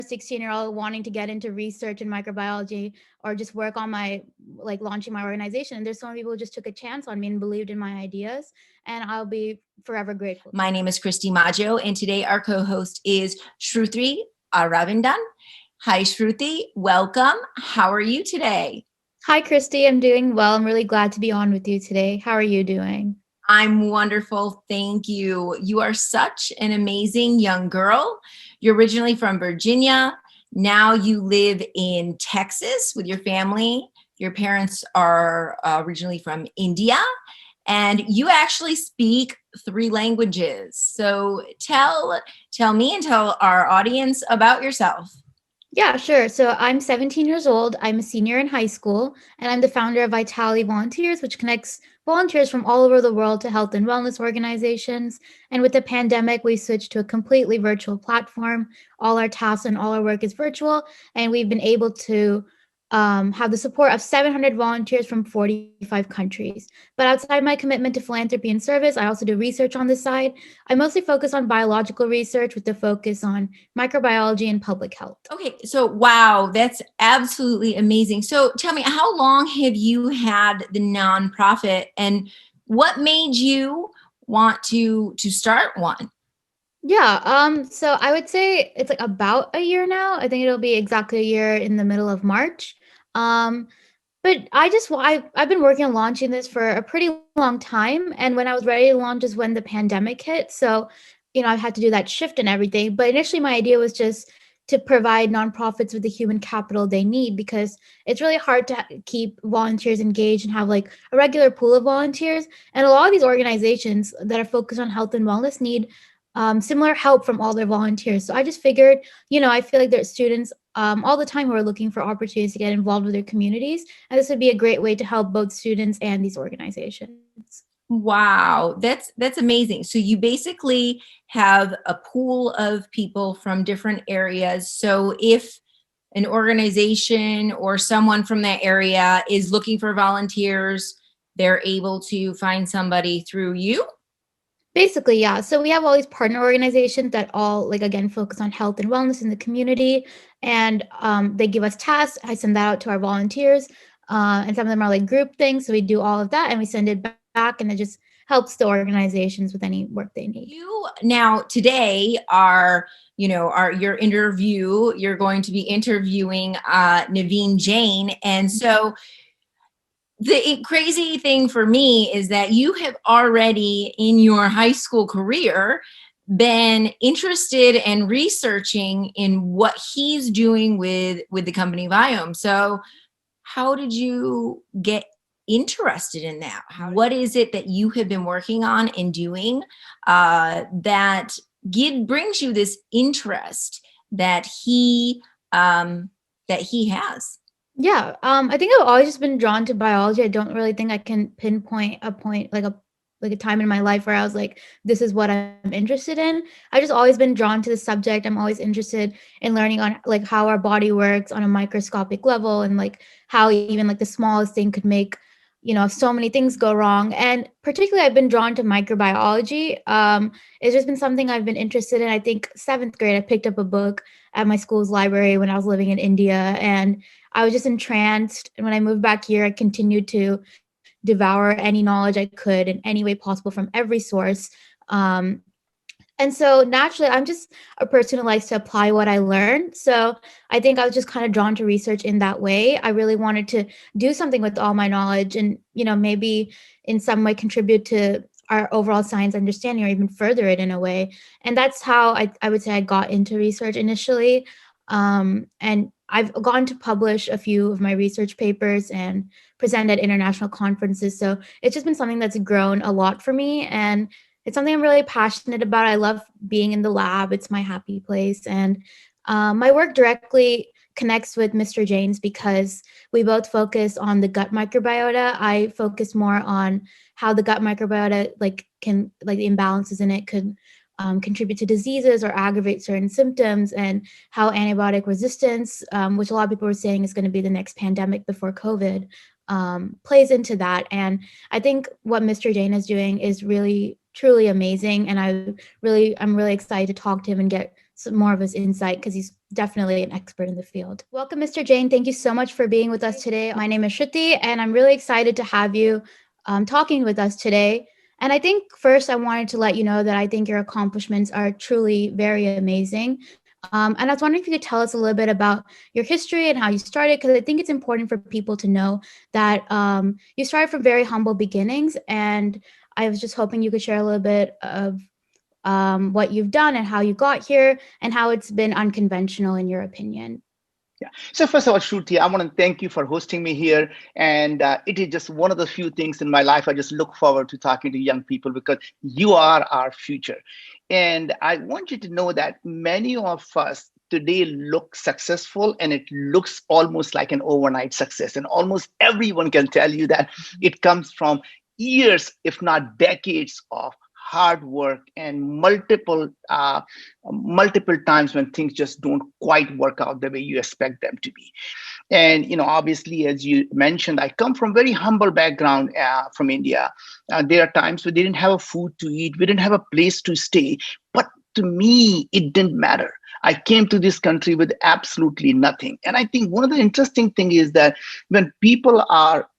16-year-old wanting to get into research in microbiology or just work on my launching my organization. And there's so many people who just took a chance on me and believed in my ideas, and I'll be forever grateful. My name is Christy Maggio, and today our co-host is Shruthi Aravindan. Hi, Shruthi. Welcome. How are you today? Hi, Christy. I'm doing well. I'm really glad to be on with you today. How are you doing? I'm wonderful. Thank you. You are such an amazing young girl. You're originally from Virginia. Now you live in Texas with your family. Your parents are originally from India, and you actually speak 3 languages. So tell me and tell our audience about yourself. Yeah, sure. So I'm 17 years old. I'm a senior in high school, and I'm the founder of Vitality Volunteers, which connects volunteers from all over the world to health and wellness organizations. And with the pandemic, we switched to a completely virtual platform. All our tasks and all our work is virtual, and we've been able to have the support of 700 volunteers from 45 countries. But outside my commitment to philanthropy and service, I also do research on the side. I mostly focus on biological research with the focus on microbiology and public health. Okay, so wow, that's absolutely amazing. So tell me, how long have you had the nonprofit, and what made you want to start one? Yeah, so I would say it's about a year now. I think it'll be exactly a year in the middle of March. Um, but I've been working on launching this for a pretty long time, and when I was ready to launch is when the pandemic hit. So, I had to do that shift and everything. But initially, my idea was just to provide nonprofits with the human capital they need, because it's really hard to keep volunteers engaged and have a regular pool of volunteers. And a lot of these organizations that are focused on health and wellness need similar help from all their volunteers. So I just figured, I feel like there's students all the time who are looking for opportunities to get involved with their communities. And this would be a great way to help both students and these organizations. Wow, that's amazing. So you basically have a pool of people from different areas. So if an organization or someone from that area is looking for volunteers, they're able to find somebody through you? Basically, yeah. So we have all these partner organizations that all, again, focus on health and wellness in the community. And they give us tasks. I send that out to our volunteers. And some of them are group things. So we do all of that and we send it back, and it just helps the organizations with any work they need. You now today are, your interview, you're going to be interviewing Naveen Jain. And so the crazy thing for me is that you have already in your high school career been interested and researching in what he's doing with the company Viome. So how did you get interested in that? What is it that you have been working on and doing that brings you this interest that he has? Yeah, I think I've always just been drawn to biology. I don't really think I can pinpoint a point, like a time in my life where I was like, this is what I'm interested in. I just always been drawn to the subject. I'm always interested in learning on how our body works on a microscopic level, and how even the smallest thing could make, so many things go wrong. And particularly I've been drawn to microbiology. It's just been something I've been interested in. I think 7th grade, I picked up a book at my school's library when I was living in India, and I was just entranced. And when I moved back here, I continued to devour any knowledge I could in any way possible from every source. And so naturally, I'm just a person who likes to apply what I learned. So I think I was just kind of drawn to research in that way. I really wanted to do something with all my knowledge and, maybe in some way contribute to our overall science understanding or even further it in a way. And that's how I would say I got into research initially. And I've gone to publish a few of my research papers and present at international conferences. So it's just been something that's grown a lot for me. And it's something I'm really passionate about. I love being in the lab. It's my happy place. And my work directly connects with Mr. Jain's because we both focus on the gut microbiota. I focus more on how the gut microbiota, the imbalances in it could contribute to diseases or aggravate certain symptoms, and how antibiotic resistance, which a lot of people were saying is going to be the next pandemic before COVID, plays into that. And I think what Mr. Jain is doing is really, truly amazing. And I'm really excited to talk to him and get some more of his insight because he's definitely an expert in the field. Welcome, Mr. Jain. Thank you so much for being with us today. My name is Shruthi, and I'm really excited to have you talking with us today. And I think first I wanted to let you know that I think your accomplishments are truly very amazing. And I was wondering if you could tell us a little bit about your history and how you started, because I think it's important for people to know that you started from very humble beginnings. And I was just hoping you could share a little bit of what you've done and how you got here and how it's been unconventional in your opinion. Yeah. So first of all, Shruti, I want to thank you for hosting me here. And it is just one of the few things in my life I just look forward to talking to young people because you are our future. And I want you to know that many of us today look successful and it looks almost like an overnight success. And almost everyone can tell you that it comes from years, if not decades of hard work and multiple times when things just don't quite work out the way you expect them to be. And obviously, as you mentioned, I come from very humble background from India. There are times where they didn't have a food to eat, we didn't have a place to stay, but to me it didn't matter. I came to this country with absolutely nothing. And I think one of the interesting thing is that when people are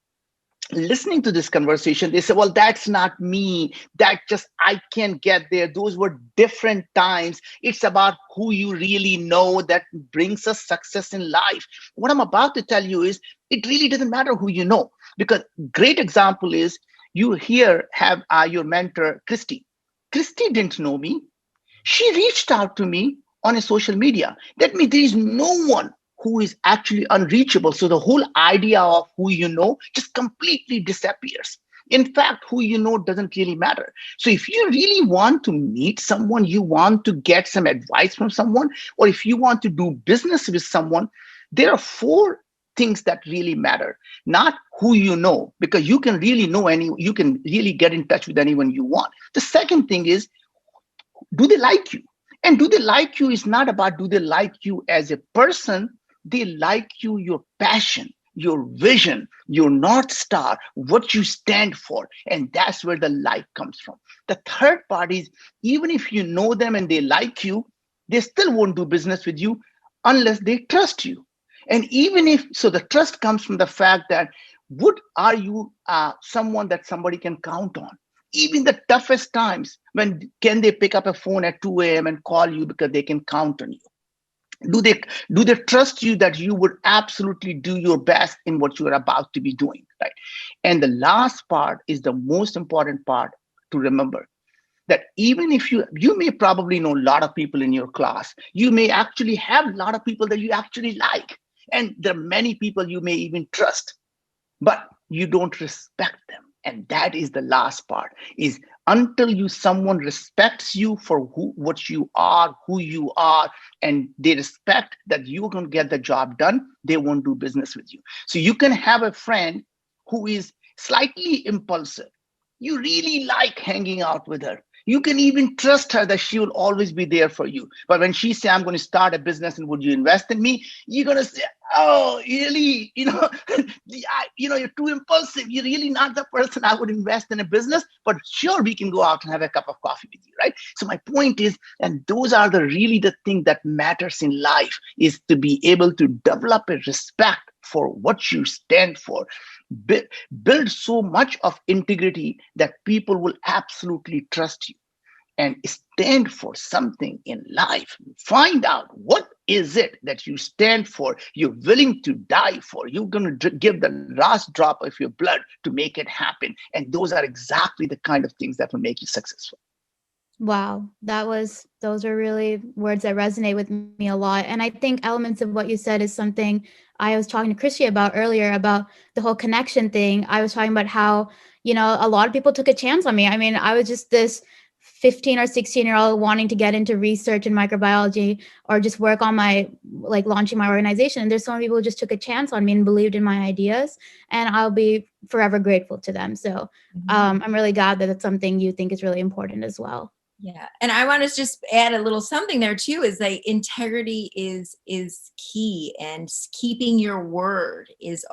listening to this conversation, they say, well, that's not me. That just, I can't get there. Those were different times. It's about who you really know that brings us success in life. What I'm about to tell you is it really doesn't matter who you know, because great example is you here have your mentor, Christy. Christy didn't know me. She reached out to me on a social media. That means there is no one who is actually unreachable. So the whole idea of who you know just completely disappears. In fact, who you know doesn't really matter. So if you really want to meet someone, you want to get some advice from someone, or if you want to do business with someone, there are four things that really matter, not who you know, because you can really know you can really get in touch with anyone you want. The second thing is, do they like you? And do they like you is not about do they like you as a person, they like you, your passion, your vision, your North Star, what you stand for. And that's where the like comes from. The third part is, even if you know them and they like you, they still won't do business with you unless they trust you. And even if, so the trust comes from the fact that, are you someone that somebody can count on? Even the toughest times, when can they pick up a phone at 2 a.m. and call you because they can count on you? Do they trust you that you would absolutely do your best in what you are about to be doing, right? And the last part is the most important part to remember, that even if you may probably know a lot of people in your class, you may actually have a lot of people that you actually like, and there are many people you may even trust, but you don't respect them. And that is the last part, is until someone respects you for what you are, who you are, and they respect that you're going to get the job done, they won't do business with you. So you can have a friend who is slightly impulsive. You really like hanging out with her. You can even trust her that she will always be there for you. But when she says, I'm going to start a business and would you invest in me? You're going to say, oh, really? You're too impulsive. You're really not the person I would invest in a business, but sure, we can go out and have a cup of coffee with you, right? So my point is, and those are really the thing that matters in life, is to be able to develop a respect for what you stand for. Build so much of integrity that people will absolutely trust you, and stand for something in life. Find out what is it that you stand for, you're willing to die for, you're going to give the last drop of your blood to make it happen. And those are exactly the kind of things that will make you successful. Wow, those are really words that resonate with me a lot. And I think elements of what you said is something I was talking to Christy about earlier about the whole connection thing. I was talking about how, a lot of people took a chance on me. I mean, I was just this 15 or 16-year-old wanting to get into research in microbiology or just work on launching my organization. And there's so many people who just took a chance on me and believed in my ideas. And I'll be forever grateful to them. So I'm really glad that it's something you think is really important as well. Yeah. And I want to just add a little something there too, is that integrity is key, and keeping your word is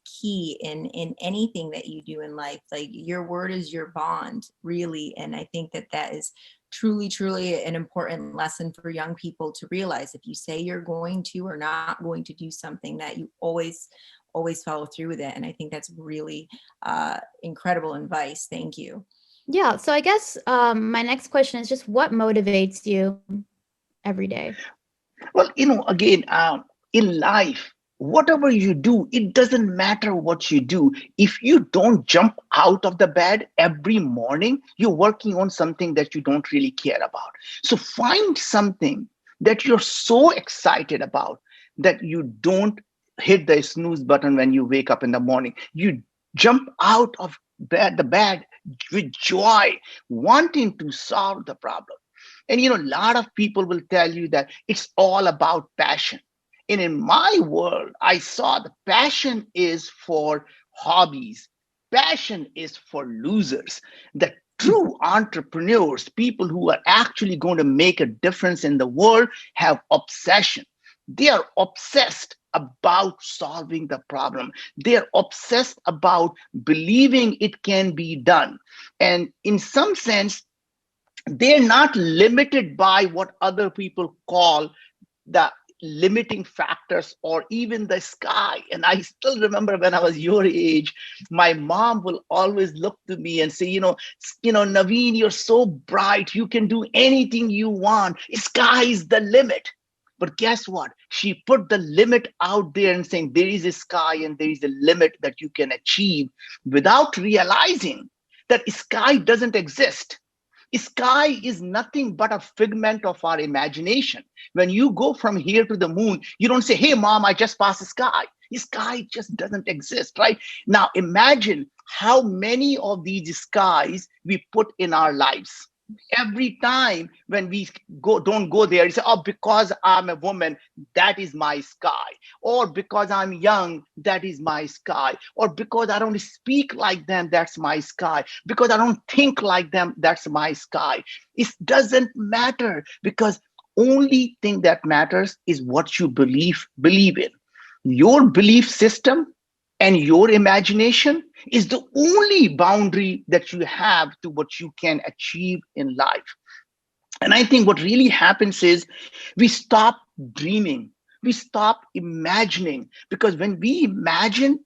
key in anything that you do in life. Like, your word is your bond, really. And I think that is truly, truly an important lesson for young people to realize. If you say you're going to or not going to do something, that you always follow through with it. And I think that's really incredible advice. Thank you. Yeah. So I guess my next question is just what motivates you every day? Well, again, in life, whatever you do, it doesn't matter what you do. If you don't jump out of the bed every morning, you're working on something that you don't really care about. So find something that you're so excited about that you don't hit the snooze button when you wake up in the morning. You jump out of the bed with joy, wanting to solve the problem. And a lot of people will tell you that it's all about passion. And in my world, I saw the passion is for hobbies, passion is for losers. The true entrepreneurs, people who are actually going to make a difference in the world, have obsession. They are obsessed about solving the problem. They are obsessed about believing it can be done. And in some sense, they're not limited by what other people call the limiting factors or even the sky. And I still remember when I was your age, my mom will always look to me and say, Naveen, you're so bright, you can do anything you want, sky is the limit. But guess what? She put the limit out there and saying there is a sky and there is a limit that you can achieve, without realizing that sky doesn't exist. Sky is nothing but a figment of our imagination. When you go from here to the moon, you don't say, hey, mom, I just passed the sky. The sky just doesn't exist, right? Now, imagine how many of these skies we put in our lives. Every time when we don't go there, you say, oh, because I'm a woman, that is my sky. Or because I'm young, that is my sky. Or because I don't speak like them, that's my sky. Because I don't think like them, that's my sky. It doesn't matter, because only thing that matters is what you believe in. Your belief system and your imagination is the only boundary that you have to what you can achieve in life. And I think what really happens is we stop dreaming, we stop imagining, because when we imagine,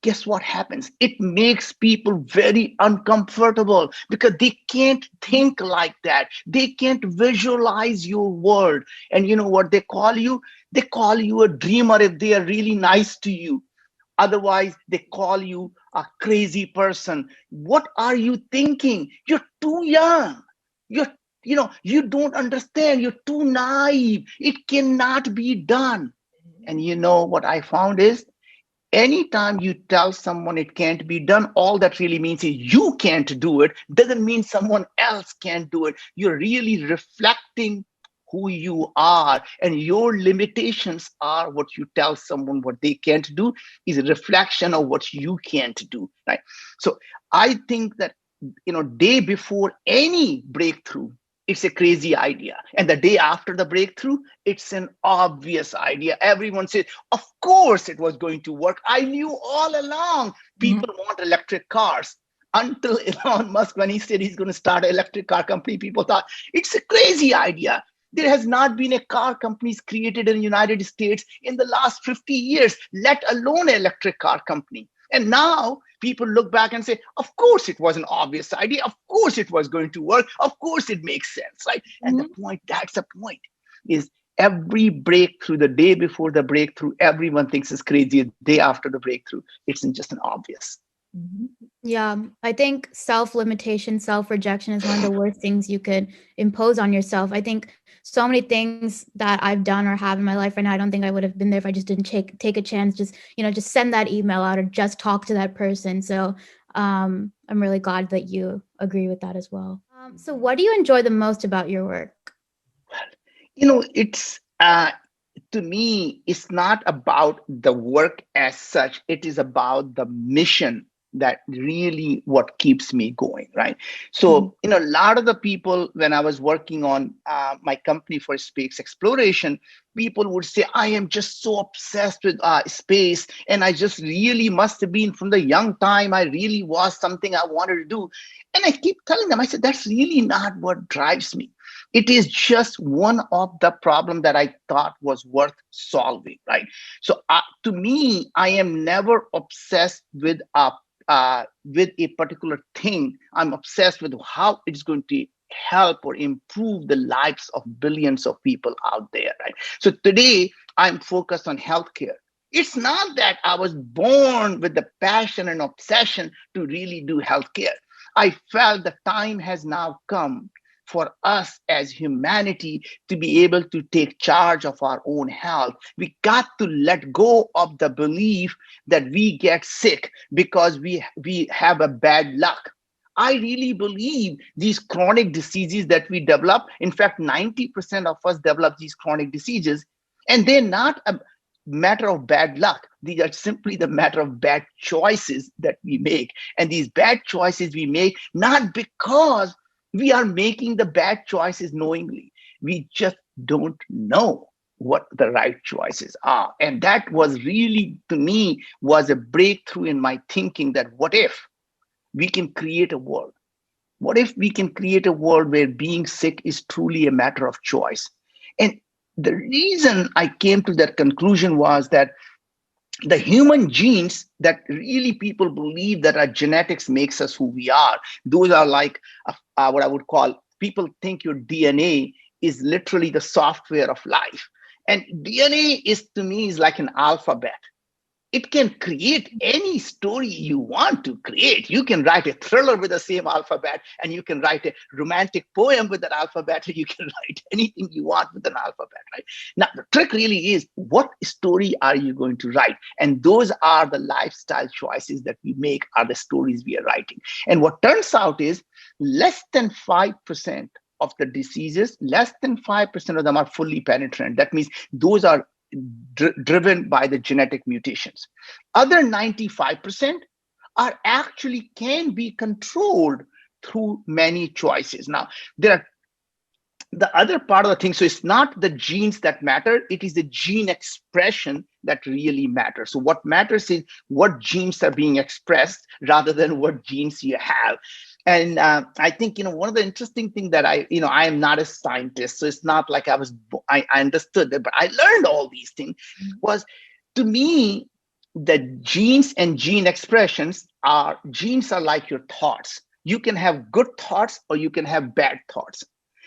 guess what happens? It makes people very uncomfortable because they can't think like that. They can't visualize your world. And you know what they call you? They call you a dreamer if they are really nice to you. Otherwise, they call you a crazy person. What are you thinking? You're too young. You're, you don't understand. You're too naive. It cannot be done. And you know what I found is, anytime you tell someone it can't be done, all that really means is you can't do it. Doesn't mean someone else can't do it. You're really reflecting who you are, and your limitations are what you tell someone what they can't do is a reflection of what you can't do, right? So I think that, day before any breakthrough, it's a crazy idea, and the day after the breakthrough, it's an obvious idea. Everyone says, of course it was going to work. I knew all along people want electric cars. Until Elon Musk, when he said he's going to start an electric car company, people thought it's a crazy idea. There has not been a car companies created in the United States in the last 50 years, let alone an electric car company. And now people look back and say, of course it was an obvious idea. Of course it was going to work. Of course it makes sense, right? And the point, that's the point, is every breakthrough, the day before the breakthrough, everyone thinks is crazy. The day after the breakthrough, it's just an obvious. Yeah, I think self-limitation, self-rejection is one of the worst things you could impose on yourself. I think so many things that I've done or have in my life right now, I don't think I would have been there if I just didn't take a chance, just send that email out or just talk to that person. So I'm really glad that you agree with that as well. So what do you enjoy the most about your work? It's to me, it's not about the work as such. It is about the mission that really what keeps me going, right? So, a lot of the people, when I was working on my company for space exploration, people would say, I am just so obsessed with space. And I just really must have been from the young time. I really was something I wanted to do. And I keep telling them, I said, that's really not what drives me. It is just one of the problem that I thought was worth solving, right? So to me, I am never obsessed with a particular thing. I'm obsessed with how it's going to help or improve the lives of billions of people out there, right? So today I'm focused on healthcare. It's not that I was born with the passion and obsession to really do healthcare. I felt the time has now come for us as humanity to be able to take charge of our own health. We got to let go of the belief that we get sick because we have a bad luck. I really believe these chronic diseases that we develop, in fact, 90% of us develop these chronic diseases, and they're not a matter of bad luck. These are simply the matter of bad choices that we make. And these bad choices we make not because we are making the bad choices knowingly. We just don't know what the right choices are. And that was really, to me, was a breakthrough in my thinking that what if we can create a world? What if we can create a world where being sick is truly a matter of choice? And the reason I came to that conclusion was that the human genes that really people believe that our genetics makes us who we are, those are like what I would call, people think your DNA is literally the software of life. And DNA is, to me, is like an alphabet. It can create any story you want to create. You can write a thriller with the same alphabet, and you can write a romantic poem with that alphabet, and you can write anything you want with an alphabet, right? Now, the trick really is, what story are you going to write? And those are the lifestyle choices that we make, are the stories we are writing. And what turns out is less than 5% of the diseases, less than 5% of them are fully penetrant. That means those are driven by the genetic mutations. Other 95% are actually can be controlled through many choices. Now, there are the other part of the thing. So it's not the genes that matter, it is the gene expression that really matters. So what matters is what genes are being expressed rather than what genes you have. And I think, one of the interesting things that I am not a scientist, so it's not like I understood it, but I learned all these things, was, to me, the genes and gene expressions genes are like your thoughts. You can have good thoughts or you can have bad thoughts.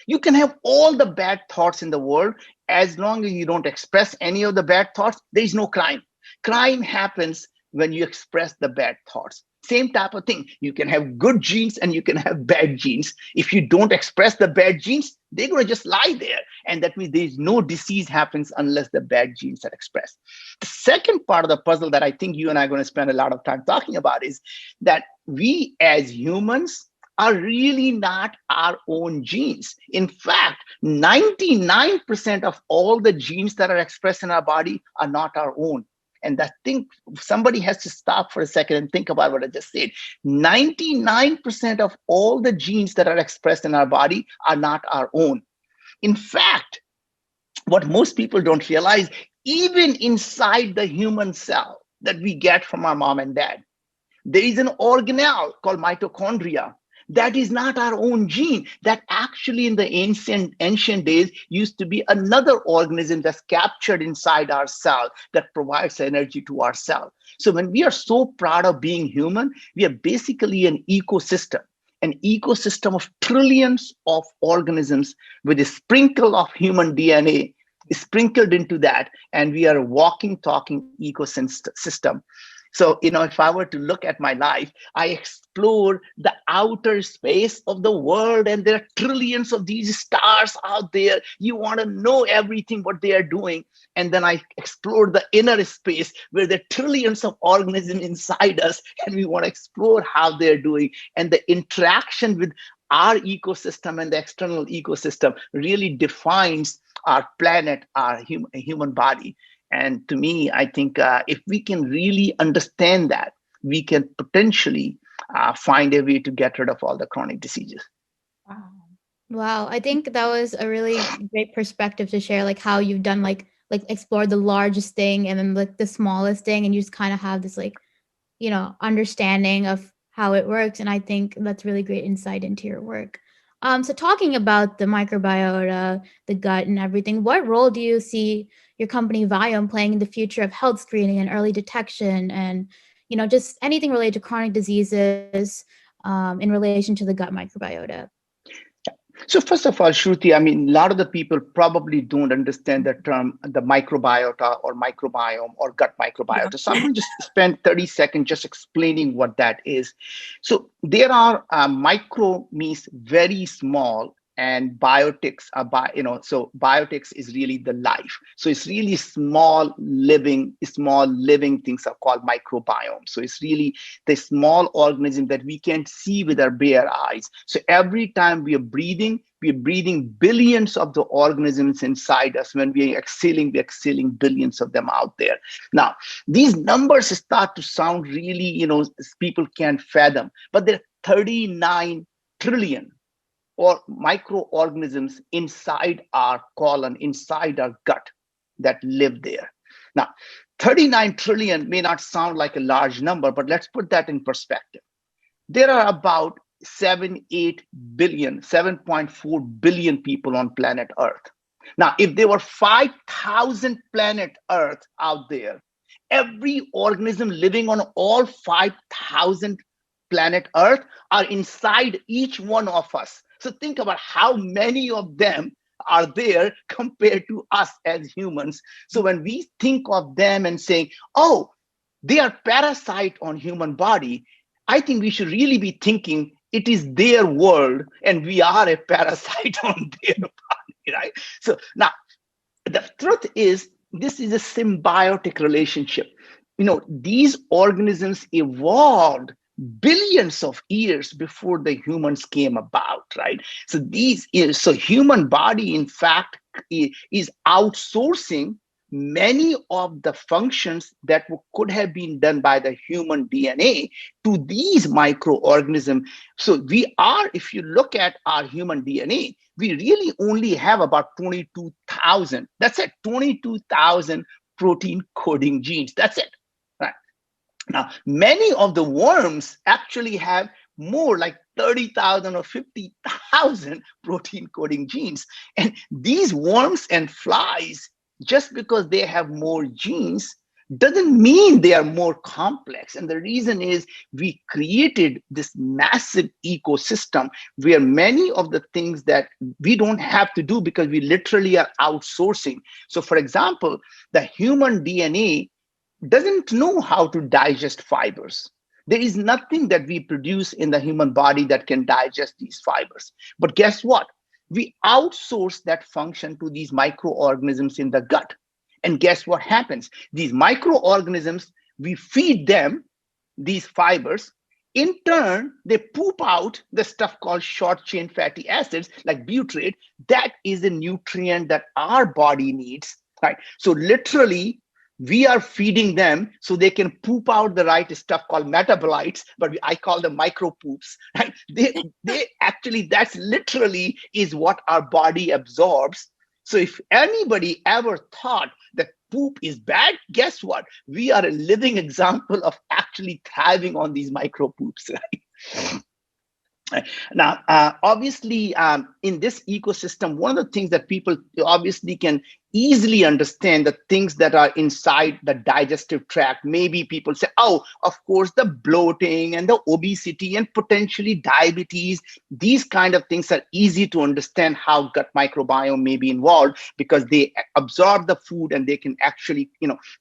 You can have all the bad thoughts in the world. As long as you don't express any of the bad thoughts, there is no crime. Crime happens when you express the bad thoughts. Same type of thing. You can have good genes and you can have bad genes. If you don't express the bad genes, they're going to just lie there. And that means there's no disease happens unless the bad genes are expressed. The second part of the puzzle that I think you and I are going to spend a lot of time talking about is that we as humans are really not our own genes. In fact, 99% of all the genes that are expressed in our body are not our own. And I think somebody has to stop for a second and think about what I just said. 99% of all the genes that are expressed in our body are not our own. In fact, what most people don't realize, even inside the human cell that we get from our mom and dad, there is an organelle called mitochondria. That is not our own gene. That actually in the ancient days used to be another organism that's captured inside our cell that provides energy to our cell. So when we are so proud of being human, we are basically an ecosystem of trillions of organisms with a sprinkle of human DNA sprinkled into that. And we are a walking, talking ecosystem. So, if I were to look at my life, I explore the outer space of the world, and there are trillions of these stars out there. You want to know everything, what they are doing. And then I explore the inner space where there are trillions of organisms inside us, and we want to explore how they're doing. And the interaction with our ecosystem and the external ecosystem really defines our planet, our human body. And to me, I think if we can really understand that, we can potentially find a way to get rid of all the chronic diseases. Wow. Wow, I think that was a really great perspective to share, like how you've done like explore the largest thing and then like the smallest thing, and you just kind of have this like, understanding of how it works. And I think that's really great insight into your work. So talking about the microbiota, the gut and everything, what role do you see your company Viome playing in the future of health screening and early detection and, just anything related to chronic diseases in relation to the gut microbiota? So first of all, Shruti, I mean, a lot of the people probably don't understand the term, the microbiota or microbiome or gut Yeah. microbiota. So I'm going to just spend 30 seconds just explaining what that is. So there are micro means very small, and biotics are so biotics is really the life. So it's really small living things are called microbiome. So it's really the small organism that we can't see with our bare eyes. So every time we are breathing billions of the organisms inside us. When we're exhaling billions of them out there. Now, these numbers start to sound really, people can't fathom, but there are 39 trillion or microorganisms inside our colon, inside our gut that live there. Now, 39 trillion may not sound like a large number, but let's put that in perspective. There are about 7.4 billion people on planet Earth. Now, if there were 5,000 planet Earth out there, every organism living on all 5,000 planet Earth are inside each one of us. So think about how many of them are there compared to us as humans. So when we think of them and saying, oh, they are parasite on human body, I think we should really be thinking it is their world and we are a parasite on their body, right? So now the truth is, this is a symbiotic relationship. These organisms evolved billions of years before the humans came about, right? So human body, in fact, is outsourcing many of the functions that could have been done by the human DNA to these microorganisms. So if you look at our human DNA, we really only have about 22,000. That's it, 22,000 protein coding genes. That's it. Right. Now, many of the worms actually have more, like 30,000 or 50,000 protein coding genes. And these worms and flies, just because they have more genes, doesn't mean they are more complex. And the reason is we created this massive ecosystem where many of the things that we don't have to do because we literally are outsourcing. So for example, the human DNA doesn't know how to digest fibers. There is nothing that we produce in the human body that can digest these fibers. But guess what? We outsource that function to these microorganisms in the gut. And guess what happens? These microorganisms, we feed them these fibers. In turn, they poop out the stuff called short chain fatty acids like butyrate. That is a nutrient that our body needs, right? So literally, we are feeding them so they can poop out the right stuff called metabolites, but I call them micro poops, right? They actually, that's literally is what our body absorbs. So if anybody ever thought that poop is bad, guess what? We are a living example of actually thriving on these micro poops, right? Now, obviously, in this ecosystem, one of the things that people obviously can easily understand the things that are inside the digestive tract. Maybe people say, oh, of course, the bloating and the obesity and potentially diabetes, these kind of things are easy to understand how gut microbiome may be involved because they absorb the food and they can actually,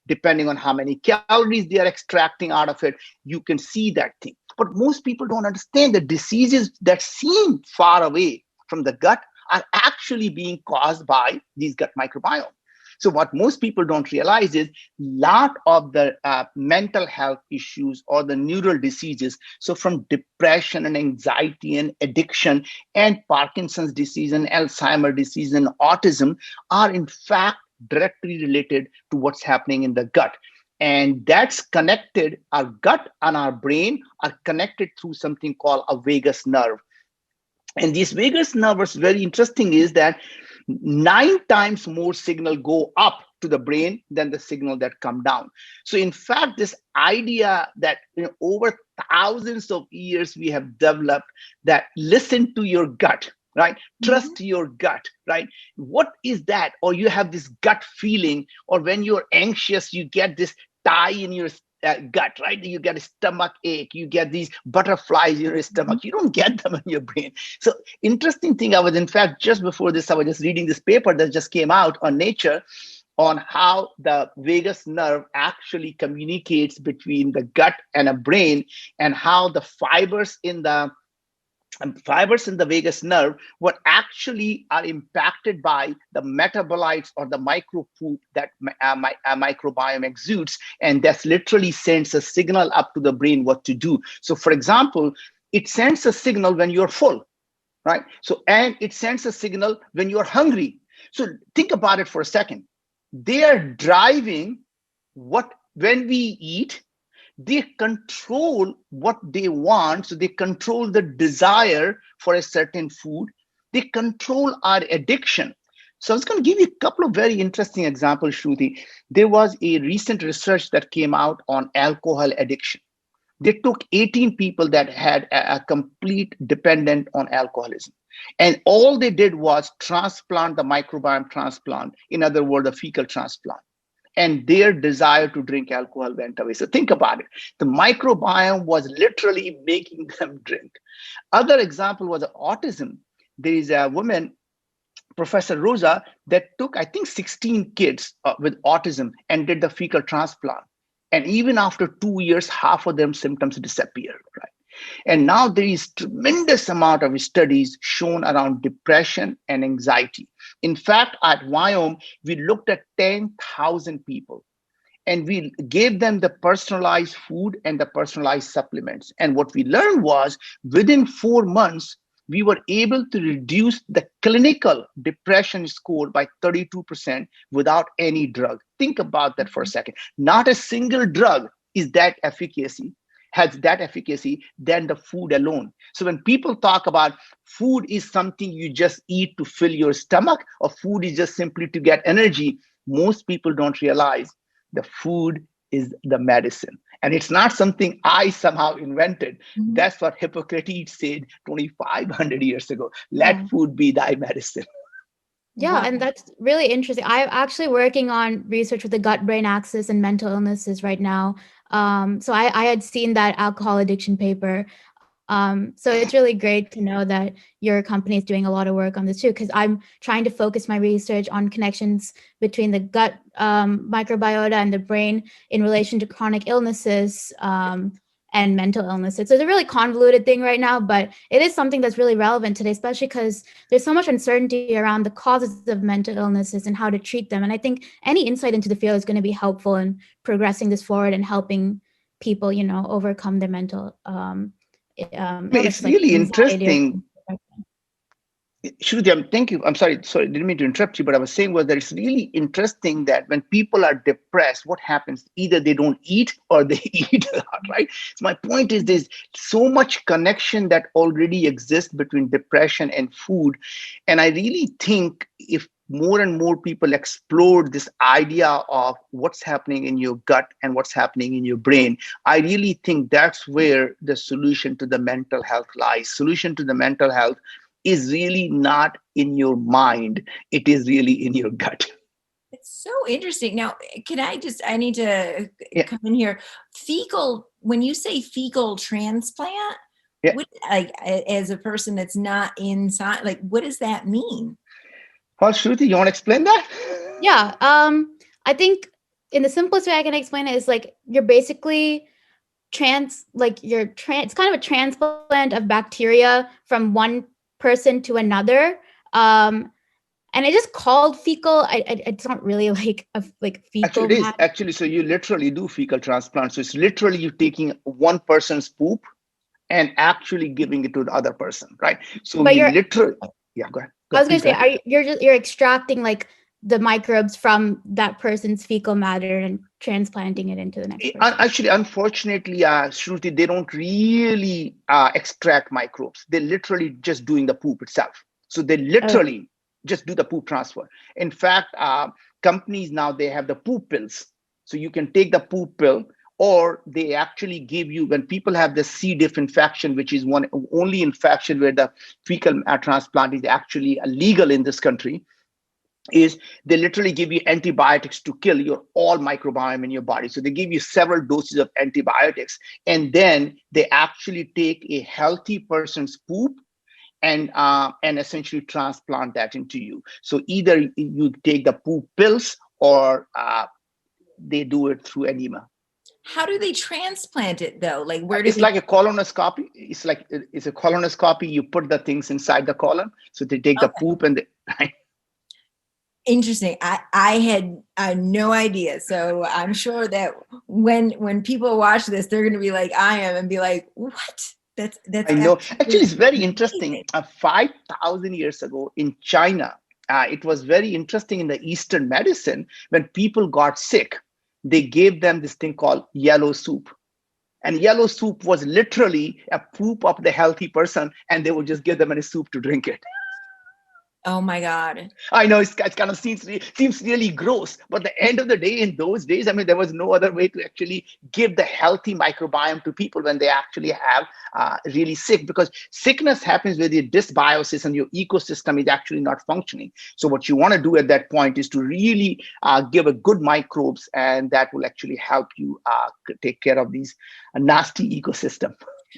depending on how many calories they are extracting out of it, you can see that thing. But most people don't understand the diseases that seem far away from the gut are actually being caused by these gut microbiome. So what most people don't realize is a lot of the mental health issues or the neural diseases, so from depression and anxiety and addiction and Parkinson's disease and Alzheimer's disease and autism are in fact directly related to what's happening in the gut. And that's connected, our gut and our brain are connected through something called a vagus nerve. And this vagus nerve is very interesting, is that 9 times more signal go up to the brain than the signal that come down. So in fact, this idea that over thousands of years we have developed, that listen to your gut, right? Trust your gut, right? What is that? Or you have this gut feeling, or when you're anxious, you get this tie in your gut, right? You get a stomach ache, you get these butterflies in your stomach. You don't get them in your brain. So interesting thing, I was in fact just before this, I was just reading this paper that just came out on Nature on how the vagus nerve actually communicates between the gut and a brain, and how the fibers in the vagus nerve what actually are impacted by the metabolites or the micro poop that microbiome exudes, and that's literally sends a signal up to the brain what to do. So for example, it sends a signal when you're full, right? So, and it sends a signal when you're hungry. So think about it for a second. They are driving what, when we eat, they control what they want. So they control the desire for a certain food. They control our addiction. So I was going to give you a couple of very interesting examples, Shruti. There was a recent research that came out on alcohol addiction. They took 18 people that had a complete dependent on alcoholism. And all they did was transplant the microbiome transplant, in other words, a fecal transplant. And their desire to drink alcohol went away. So think about it. The microbiome was literally making them drink. Other example was autism. There is a woman, Professor Rosa, that took, I think, 16 kids with autism and did the fecal transplant. And even after 2 years, half of them symptoms disappeared, right? And now there is tremendous amount of studies shown around depression and anxiety. In fact, at Wyoming, we looked at 10,000 people and we gave them the personalized food and the personalized supplements. And what we learned was within 4 months, we were able to reduce the clinical depression score by 32% without any drug. Think about that for a second. Not a single drug is that efficacy, has that efficacy than the food alone. So when people talk about food is something you just eat to fill your stomach, or food is just simply to get energy, most people don't realize the food is the medicine. And it's not something I somehow invented. That's what Hippocrates said 2,500 years ago. Let food be thy medicine. Yeah, Wow. and that's really interesting. I'm actually working on research with the gut-brain axis and mental illnesses right now. So I had seen that alcohol addiction paper. So it's really great to know that your company is doing a lot of work on this too, because I'm trying to focus my research on connections between the gut microbiota and the brain in relation to chronic illnesses and mental illnesses. So it's a really convoluted thing right now, but it is something that's really relevant today, especially because there's so much uncertainty around the causes of mental illnesses and how to treat them. And I think any insight into the field is going to be helpful in progressing this forward and helping people, overcome their mental It's illnesses like really anxiety or interesting. Shruti, thank you. I'm sorry, didn't mean to interrupt you, but I was saying was that it's really interesting that when people are depressed, what happens? Either they don't eat or they eat a lot, right? So my point is there's so much connection that already exists between depression and food. And I really think if more and more people explore this idea of what's happening in your gut and what's happening in your brain, I really think that's where the solution to the mental health lies. Solution to the mental health is really not in your mind. It is really in your gut. It's so interesting. Now, I need to Yeah. come in here. When you say fecal transplant, Yeah. as a person that's not inside, what does that mean? Well, Shruti, you want to explain that? Yeah. I think in the simplest way I can explain it is like you're basically it's kind of a transplant of bacteria from one person to another. And it's just called fecal. It's not really like a Actually, fecal it is. matter. Actually, so you literally do fecal transplant. So it's literally you taking one person's poop and actually giving it to the other person, right? So But we you're literally, yeah, go ahead. I was gonna Please go say, ahead. you're extracting like the microbes from that person's fecal matter and transplanting it into the next person. Actually, unfortunately, Shruti, they don't really extract microbes. They're literally just doing the poop itself. So they literally just do the poop transfer. In fact, companies now, they have the poop pills. So you can take the poop pill, or they actually give you, when people have the C. diff infection, which is one only infection where the fecal transplant is actually illegal in this country, is they literally give you antibiotics to kill your all microbiome in your body. So they give you several doses of antibiotics, and then they actually take a healthy person's poop and essentially transplant that into you. So either you take the poop pills, or they do it through enema. How do they transplant it though? Like where do It's like a colonoscopy. It's a colonoscopy. You put the things inside the colon. So they take the poop and they Interesting. I had no idea. So I'm sure that when people watch this, they're going to be like I am and be like, what? That's I know. Actually, it's very interesting. 5,000 years ago in China, it was very interesting in the Eastern medicine. When people got sick, they gave them this thing called yellow soup. And yellow soup was literally a poop of the healthy person, and they would just give them a soup to drink it. Oh my God. I know it kind of seems really gross, but at the end of the day, in those days, I mean, there was no other way to actually give the healthy microbiome to people when they actually have really sick, because sickness happens with your dysbiosis and your ecosystem is actually not functioning. So what you want to do at that point is to really give a good microbes, and that will actually help you take care of these nasty ecosystem.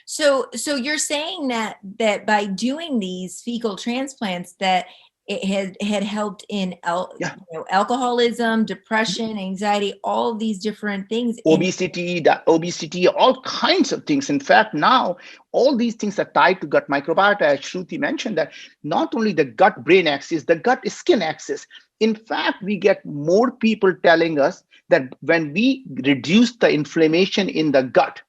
So you're saying that by doing these fecal transplants, that it had helped in alcoholism, depression, anxiety, all of these different things. Obesity, all kinds of things. In fact, now all these things are tied to gut microbiota. As Shruti mentioned, that not only the gut-brain axis, the gut-skin axis. In fact, we get more people telling us that when we reduce the inflammation in the gut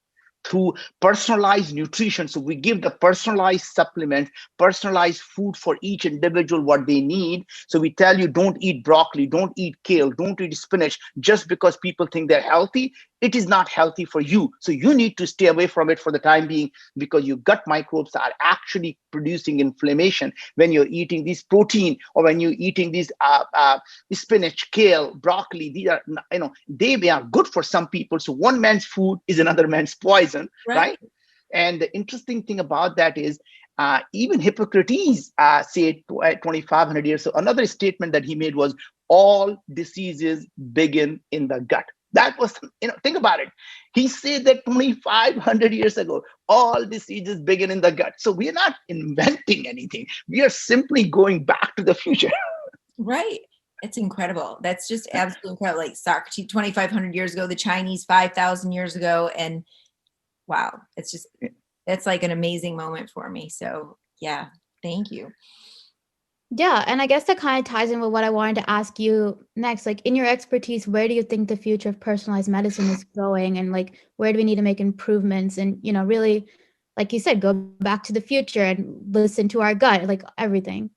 through personalized nutrition, so we give the personalized supplements, personalized food for each individual what they need. So we tell you, don't eat broccoli, don't eat kale, don't eat spinach, just because people think they're healthy. It is not healthy for you. So you need to stay away from it for the time being, because your gut microbes are actually producing inflammation when you're eating this protein, or when you're eating these spinach, kale, broccoli. These are, they are good for some people. So one man's food is another man's poison, right? And the interesting thing about that is, even Hippocrates said 2,500 years. So another statement that he made was, all diseases begin in the gut. That was, think about it. He said that 2,500 years ago, all diseases begin in the gut. So we're not inventing anything. We are simply going back to the future. Right. It's incredible. That's just absolutely incredible. Like Socrates 2,500 years ago, the Chinese 5,000 years ago. And wow, that's like an amazing moment for me. So yeah, thank you. Yeah, and I guess that kind of ties in with what I wanted to ask you next. Like, in your expertise, where do you think the future of personalized medicine is going, and like, where do we need to make improvements? And really, like you said, go back to the future and listen to our gut, like everything.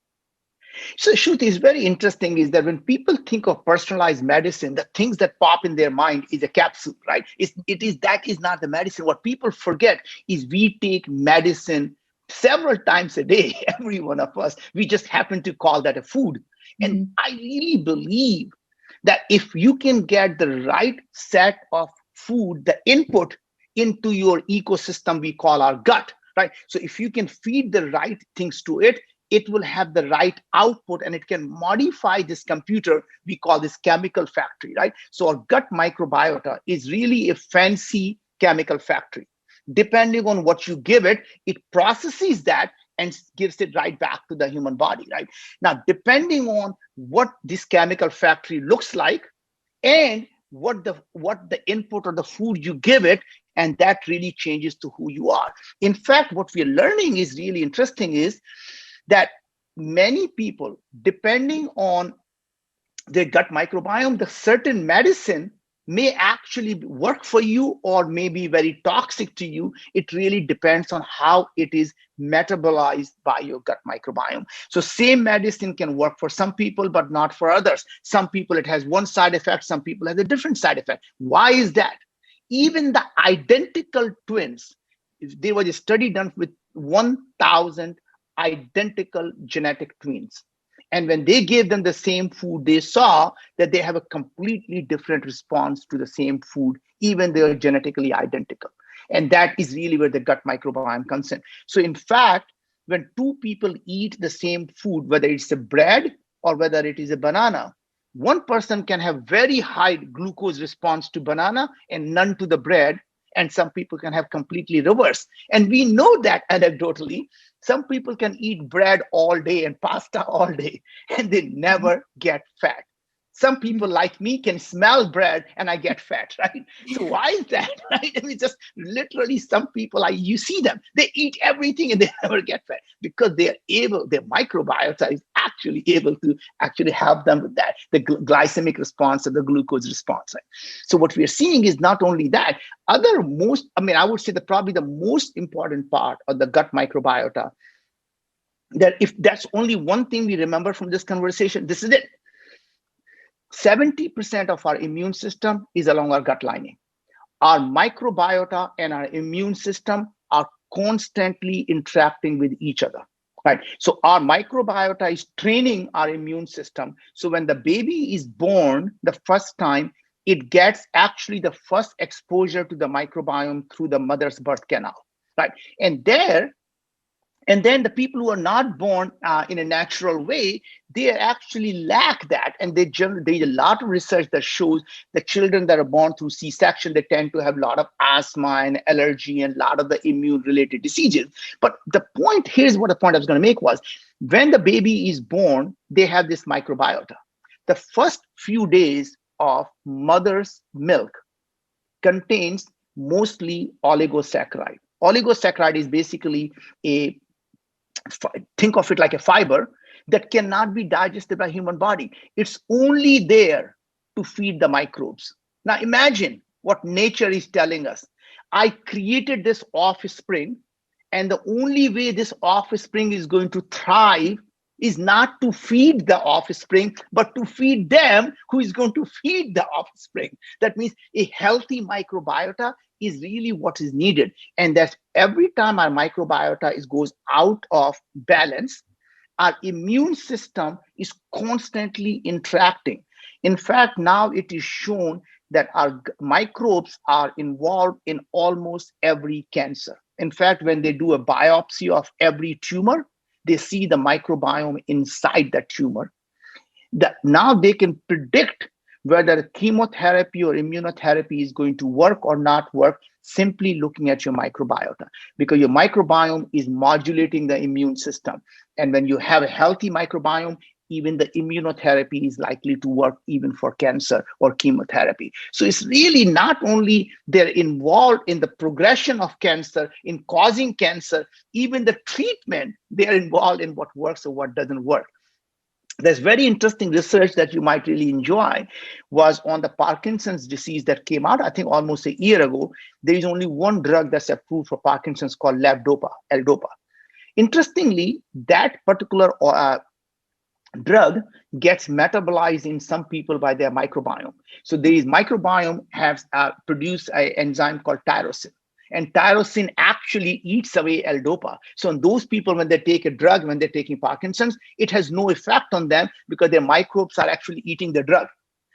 So, Shruti, is very interesting is that when people think of personalized medicine, the things that pop in their mind is a capsule, right? That is not the medicine. What people forget is we take medicine several times a day, every one of us. We just happen to call that a food. And I really believe that if you can get the right set of food, the input into your ecosystem, we call our gut, right? So if you can feed the right things to it, it will have the right output, and it can modify this computer. We call this chemical factory, right? So our gut microbiota is really a fancy chemical factory. Depending on what you give it, it processes that and gives it right back to the human body, right? Now, depending on what this chemical factory looks like and what the input or the food you give it, and that really changes to who you are. In fact, what we're learning is really interesting is that many people, depending on their gut microbiome, the certain medicine may actually work for you or may be very toxic to you. It really depends on how it is metabolized by your gut microbiome. So same medicine can work for some people, but not for others. Some people, it has one side effect. Some people have a different side effect. Why is that? Even the identical twins, there was a study done with 1,000 identical genetic twins. And when they gave them the same food, they saw that they have a completely different response to the same food, even they are genetically identical. And that is really where the gut microbiome comes in. So in fact, when two people eat the same food, whether it's a bread or whether it is a banana, one person can have very high glucose response to banana and none to the bread. And some people can have completely reverse. And we know that anecdotally, some people can eat bread all day and pasta all day, and they never get fat. Some people like me can smell bread and I get fat, right? So why is that, right? I mean, just literally some people, you see them, they eat everything and they never get fat because they are able, their microbiota is actually able to actually help them with that, the glycemic response or the glucose response, right? So what we are seeing is not only that, I would say that probably the most important part of the gut microbiota, that if that's only one thing we remember from this conversation, this is it. 70% of our immune system is along our gut lining. Our microbiota and our immune system are constantly interacting with each other, right? So our microbiota is training our immune system. So when the baby is born the first time, it gets actually the first exposure to the microbiome through the mother's birth canal, right? And then the people who are not born in a natural way, they actually lack that. And there's a lot of research that shows the children that are born through C-section, they tend to have a lot of asthma and allergy and a lot of the immune-related diseases. But here's what the point I was going to make was, when the baby is born, they have this microbiota. The first few days of mother's milk contains mostly oligosaccharide. Oligosaccharide is basically think of it like a fiber that cannot be digested by human body. It's only there to feed the microbes. Now imagine what nature is telling us. I created this offspring, and the only way this offspring is going to thrive is not to feed the offspring, but to feed them who is going to feed the offspring. That means a healthy microbiota is really what is needed. And that's every time our microbiota goes out of balance, our immune system is constantly interacting. In fact, now it is shown that our microbes are involved in almost every cancer. In fact, when they do a biopsy of every tumor, they see the microbiome inside that tumor. Now they can predict whether chemotherapy or immunotherapy is going to work or not work simply looking at your microbiota, because your microbiome is modulating the immune system. And when you have a healthy microbiome, even the immunotherapy is likely to work even for cancer or chemotherapy. So it's really not only they're involved in the progression of cancer, in causing cancer, even the treatment, they're involved in what works or what doesn't work. There's very interesting research that you might really enjoy was on the Parkinson's disease that came out, I think almost a year ago. There is only one drug that's approved for Parkinson's called L-DOPA. Interestingly, that particular drug gets metabolized in some people by their microbiome. So these microbiome have produced an enzyme called tyrosine. And tyrosine actually eats away L-DOPA. So in those people, when they take a drug, when they're taking Parkinson's, it has no effect on them because their microbes are actually eating the drug.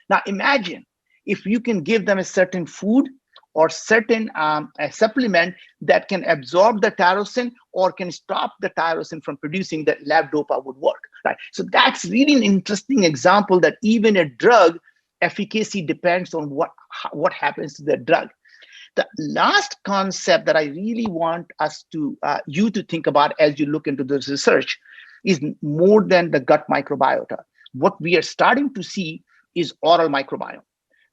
Now imagine if you can give them a certain food or certain a supplement that can absorb the tyrosine or can stop the tyrosine from producing, that L-DOPA would work, right? So that's really an interesting example that even a drug efficacy depends on what happens to the drug. The last concept that I really want us to you to think about as you look into this research is more than the gut microbiota. What we are starting to see is oral microbiome.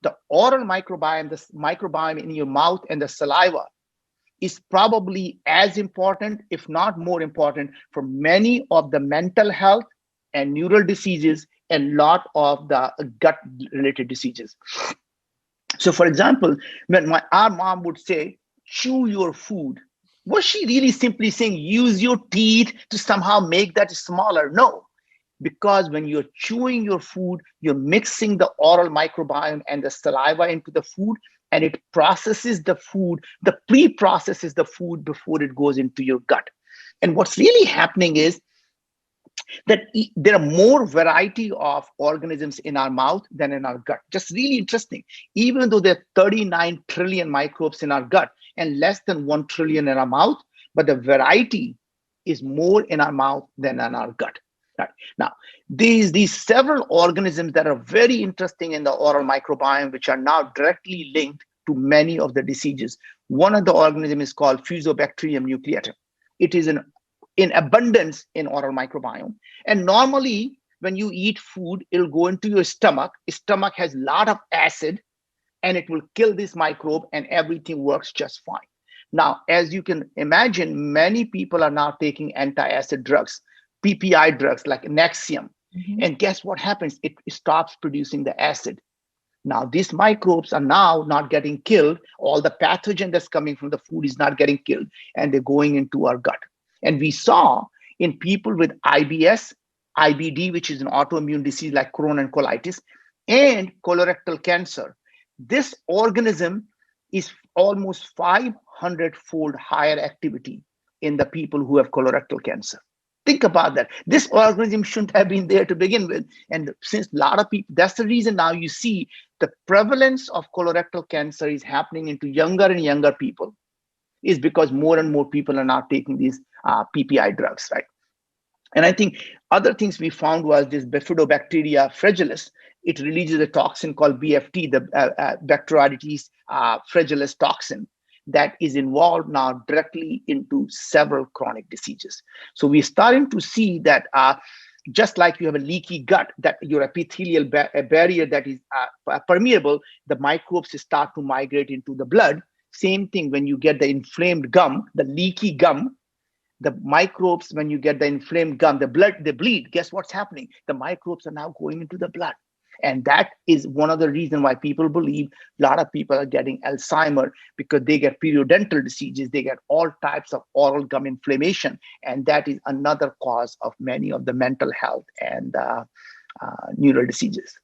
The oral microbiome, the microbiome in your mouth and the saliva, is probably as important, if not more important, for many of the mental health and neural diseases and a lot of the gut-related diseases. So, for example, when our mom would say, chew your food, was she really simply saying use your teeth to somehow make that smaller? No, because when you're chewing your food, you're mixing the oral microbiome and the saliva into the food, and it processes the food, the pre-processes the food before it goes into your gut. And what's really happening is that there are more variety of organisms in our mouth than in our gut. Just really interesting. Even though there are 39 trillion microbes in our gut and less than 1 trillion in our mouth, but the variety is more in our mouth than in our gut. Right. Now, these several organisms that are very interesting in the oral microbiome, which are now directly linked to many of the diseases. One of the organisms is called Fuso Bacterium nucleator. It is in abundance in oral microbiome. And normally, when you eat food, it'll go into your stomach. Stomach has a lot of acid, and it will kill this microbe, and everything works just fine. Now, as you can imagine, many people are now taking anti-acid drugs, PPI drugs like Nexium. Mm-hmm. And guess what happens? It stops producing the acid. Now, these microbes are now not getting killed. All the pathogen that's coming from the food is not getting killed, and they're going into our gut. And we saw in people with IBS, IBD, which is an autoimmune disease like Crohn and colitis, and colorectal cancer, this organism is almost 500-fold higher activity in the people who have colorectal cancer. Think about that. This organism shouldn't have been there to begin with. And since a lot of people, that's the reason now you see the prevalence of colorectal cancer is happening into younger and younger people, is because more and more people are now taking these PPI drugs, right? And I think other things we found was this Bifidobacteria fragilis. It releases a toxin called BFT, the Bacteroidetes fragilis toxin, that is involved now directly into several chronic diseases. So we're starting to see that just like you have a leaky gut, that your epithelial barrier that is permeable, the microbes start to migrate into the blood. Same thing when you get the inflamed gum, the leaky gum, the microbes, when you get the inflamed gum, the blood, they bleed. Guess what's happening? The microbes are now going into the blood. And that is one of the reasons why people believe a lot of people are getting Alzheimer's, because they get periodontal diseases, they get all types of oral gum inflammation. And that is another cause of many of the mental health and neural diseases.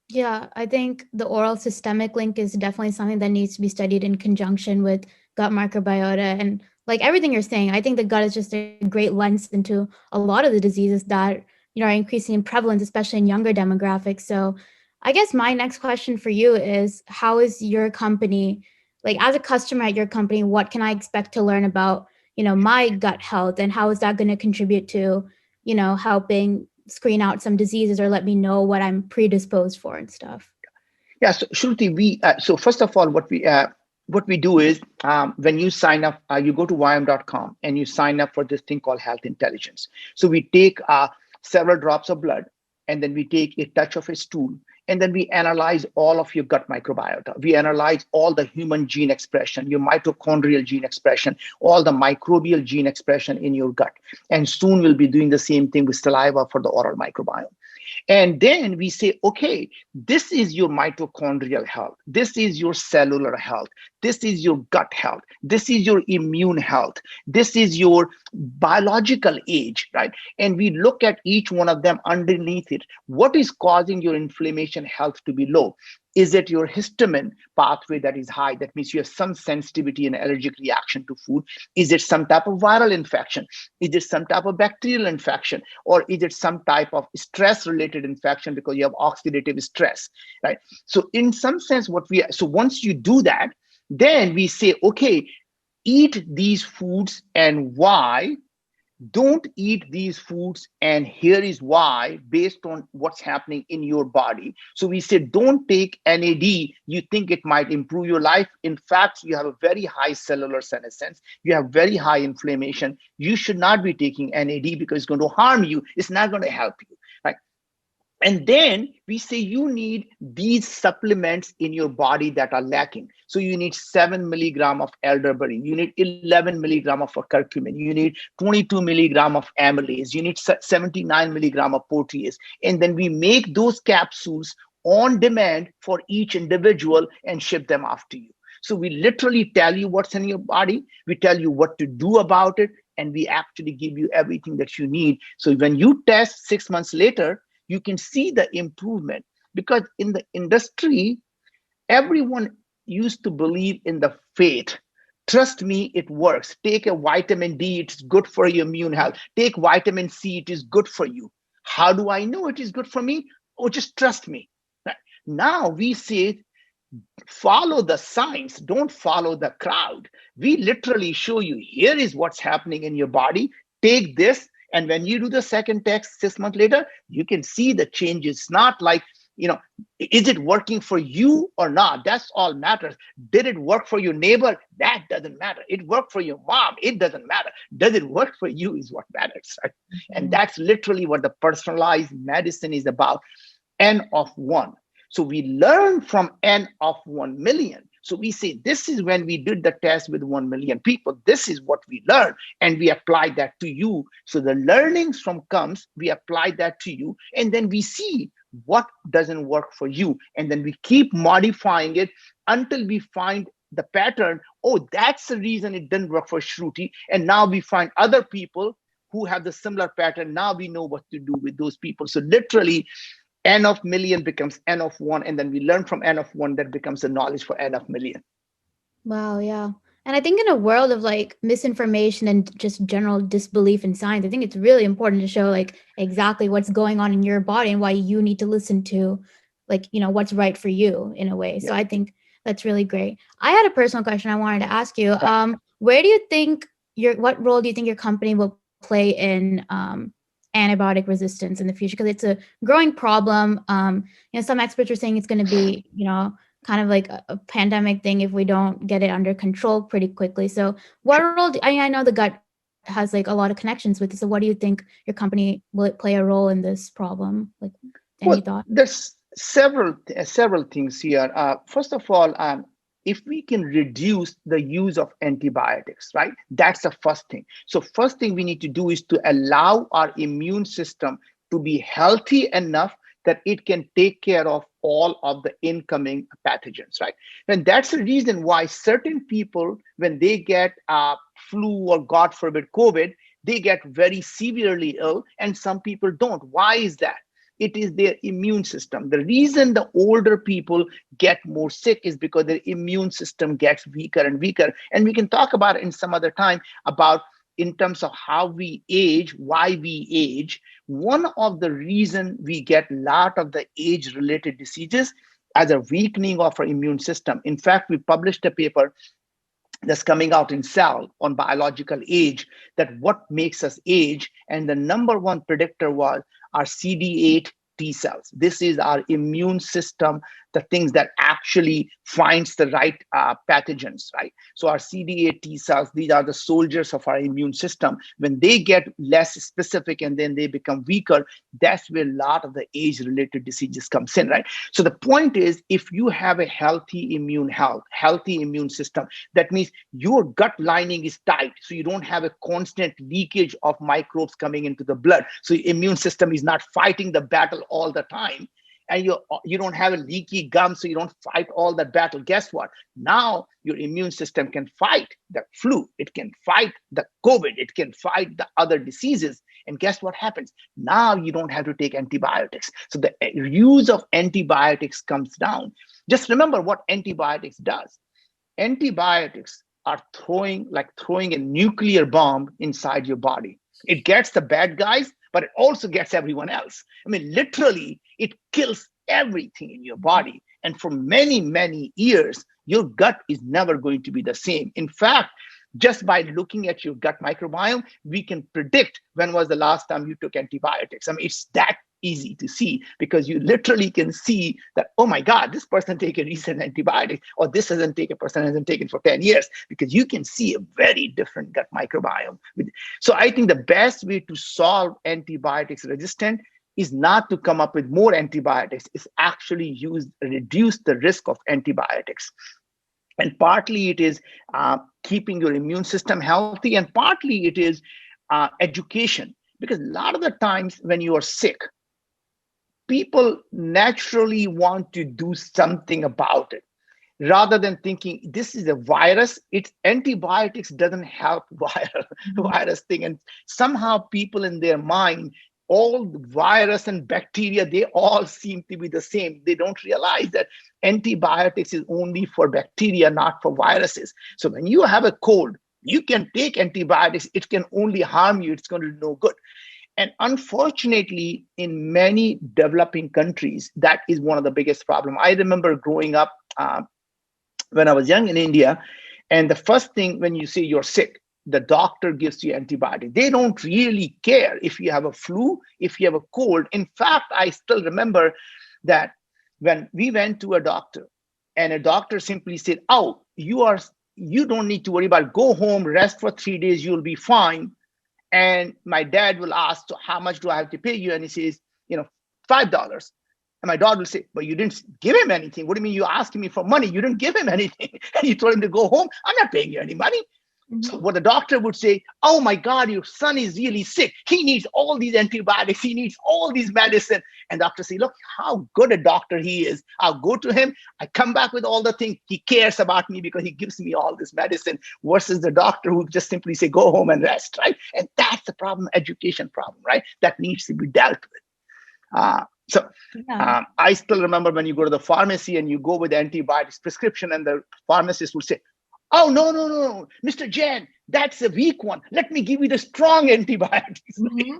Yeah, I think the oral systemic link is definitely something that needs to be studied in conjunction with gut microbiota. And like everything you're saying, I think the gut is just a great lens into a lot of the diseases that are increasing in prevalence, especially in younger demographics. So I guess my next question for you is, how is your company, like as a customer at your company, what can I expect to learn about, my gut health, and how is that going to contribute to, helping screen out some diseases or let me know what I'm predisposed for and stuff? Yeah, so Shruti, so first of all, what we do is when you sign up, you go to ym.com and you sign up for this thing called Health Intelligence. So we take several drops of blood, and then we take a touch of a stool, and then we analyze all of your gut microbiota. We analyze all the human gene expression, your mitochondrial gene expression, all the microbial gene expression in your gut. And soon we'll be doing the same thing with saliva for the oral microbiome. And then we say, okay, this is your mitochondrial health. This is your cellular health. This is your gut health. This is your immune health. This is your biological age, right? And we look at each one of them underneath it. What is causing your inflammation health to be low? Is it your histamine pathway that is high? That means you have some sensitivity and allergic reaction to food. Is it some type of viral infection? Is it some type of bacterial infection? Or is it some type of stress-related infection because you have oxidative stress, right? So in some sense, so once you do that, then we say, okay, eat these foods and why. Don't eat these foods, and here is why, based on what's happening in your body. So we say, don't take NAD. You think it might improve your life. In fact, you have a very high cellular senescence. You have very high inflammation. You should not be taking NAD because it's going to harm you. It's not going to help you, right? And then we say you need these supplements in your body that are lacking. So you need 7 milligram of elderberry. You need 11 milligram of curcumin. You need 22 milligram of amylase. You need 79 milligram of protease. And then we make those capsules on demand for each individual and ship them off to you. So we literally tell you what's in your body, we tell you what to do about it, and we actually give you everything that you need. So when you test 6 months later, you can see the improvement. Because in the industry, everyone used to believe in the faith. Trust me, it works. Take a vitamin D, it's good for your immune health. Take vitamin C, it is good for you. How do I know it is good for me? Oh, just trust me. Right. Now we say, follow the science, don't follow the crowd. We literally show you, here is what's happening in your body. Take this, and when you do the second test 6 months later, you can see the changes. Not like, is it working for you or not? That's all matters. Did it work for your neighbor? That doesn't matter. It worked for your mom. It doesn't matter. Does it work for you is what matters, right? And that's literally what the personalized medicine is about. N of 1. So we learn from N of 1 million. So we say, this is when we did the test with 1 million people. This is what we learned, and we apply that to you. So the learnings from comes, we apply that to you, and then we see what doesn't work for you. And then we keep modifying it until we find the pattern. Oh, that's the reason it didn't work for Shruthi. And now we find other people who have the similar pattern. Now we know what to do with those people. So literally, N of million becomes N of 1, and then we learn from N of 1 that becomes the knowledge for N of million. Wow, yeah. And I think in a world of like misinformation and just general disbelief in science, I think it's really important to show like exactly what's going on in your body and why you need to listen to like, what's right for you in a way. So I think that's really great. I had a personal question I wanted to ask you. Where do you think what role do you think your company will play in antibiotic resistance in the future? Because it's a growing problem. Some experts are saying it's going to be, kind of like a pandemic thing if we don't get it under control pretty quickly. So what role I know the gut has like a lot of connections with it. So what do you think your company will play a role in this problem? Like any thought? There's several things here. First of all, if we can reduce the use of antibiotics, right? That's the first thing. So first thing we need to do is to allow our immune system to be healthy enough that it can take care of all of the incoming pathogens, right? And that's the reason why certain people, when they get flu or God forbid COVID, they get very severely ill, and some people don't. Why is that? It is their immune system. The reason the older people get more sick is because their immune system gets weaker and weaker. And we can talk about it in some other time about in terms of how we age, why we age. One of the reasons we get a lot of the age-related diseases as a weakening of our immune system. In fact, we published a paper that's coming out in Cell on biological age, that what makes us age. And the number one predictor was our CD8 T cells. This is our immune system, the things that actually finds the right pathogens, right? So our CD8 T cells, these are the soldiers of our immune system. When they get less specific and then they become weaker, that's where a lot of the age-related diseases comes in, right? So the point is, if you have a healthy immune system, that means your gut lining is tight, so you don't have a constant leakage of microbes coming into the blood. So your immune system is not fighting the battle all the time. And you don't have a leaky gum, so you don't fight all that battle. Guess what? Now your immune system can fight the flu. It can fight the COVID. It can fight the other diseases. And guess what happens? Now you don't have to take antibiotics. So the use of antibiotics comes down. Just remember what antibiotics does. Antibiotics are throwing a nuclear bomb inside your body. It gets the bad guys, but it also gets everyone else. I mean, literally, it kills everything in your body. And for many, many years, your gut is never going to be the same. In fact, just by looking at your gut microbiome, we can predict when was the last time you took antibiotics. I mean, it's that easy to see, because you literally can see that, oh my God, this person take a recent antibiotic, or this person hasn't taken for 10 years, because you can see a very different gut microbiome. So I think the best way to solve antibiotics resistant is not to come up with more antibiotics, it's actually reduce the risk of antibiotics. And partly it is keeping your immune system healthy, and partly it is education. Because a lot of the times when you are sick, people naturally want to do something about it rather than thinking this is a virus. It's antibiotics doesn't help virus thing. And somehow people in their mind, all the virus and bacteria, they all seem to be the same. They don't realize that antibiotics is only for bacteria, not for viruses. So when you have a cold, you can take antibiotics. It can only harm you. It's going to do no good. And unfortunately, in many developing countries, that is one of the biggest problems. I remember growing up when I was young in India, and the first thing when you say you're sick, the doctor gives you antibiotic. They don't really care if you have a flu, if you have a cold. In fact, I still remember that when we went to a doctor, and a doctor simply said, "Oh, you don't need to worry about it. Go home, rest for 3 days, you'll be fine." And my dad will ask, "So how much do I have to pay you?" And he says, $5. And my dad will say, "But you didn't give him anything. What do you mean you're asking me for money? You didn't give him anything." And you told him to go home. "I'm not paying you any money." So what the doctor would say, "Oh my God, your son is really sick. He needs all these antibiotics. He needs all these medicine." And doctor say, "Look how good a doctor he is. I'll go to him. I come back with all the things. He cares about me because he gives me all this medicine," versus the doctor who just simply say, "Go home and rest," right? And that's the problem, education problem, right? That needs to be dealt with. I still remember when you go to the pharmacy and you go with antibiotics prescription, and the pharmacist will say, "Oh, no, Mr. Jain, that's a weak one. Let me give you the strong antibiotics." Mm-hmm.